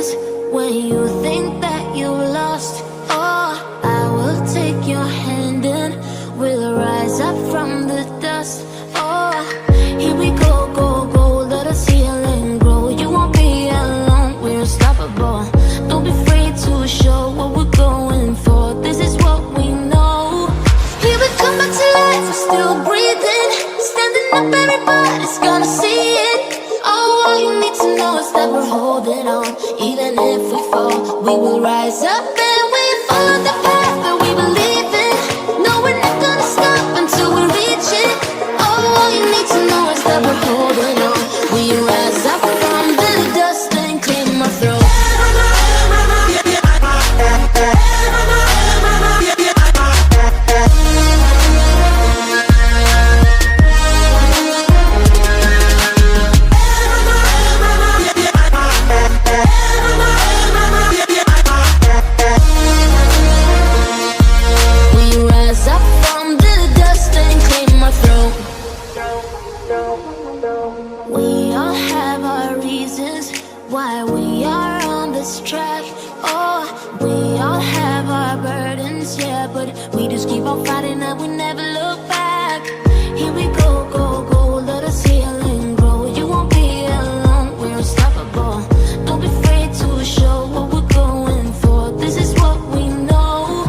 reasons when you think that you lost. Oh, I will take your hand and we'll rise up from the dust. Oh, here we go, go, go, let us heal and grow. You won't be alone, we're unstoppable. Don't be afraid to show what we're going for. This is what we know. Here we come back to life, we're still breathing. Standing up, everybody's gonna see it. Oh, all you need to know is that we're holding on. Even if we fall, we will rise up and we follow the path that we believe in. No, we're not gonna stop until we reach it. Oh, all you need to know is that we're holding on. We rise up from the dust and clear my throat. We all have our reasons why we are on this track. Oh, we all have our burdens, yeah, but we just keep on fighting and we never look back. Here we go, go, go, let us heal and grow. You won't be alone, we're unstoppable. Don't be afraid to show what we're going for. This is what we know.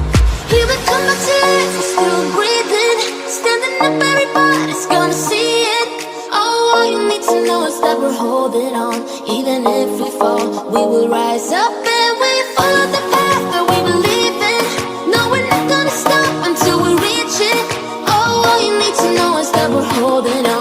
Here we come back to life, we're still breathing. Standing up, everybody's gonna see it. All you need to know is that we're holding on. Even if we fall, we will rise up and we follow the path that we believe in. No, we're not gonna stop until we reach it. Oh, all you need to know is that we're holding on.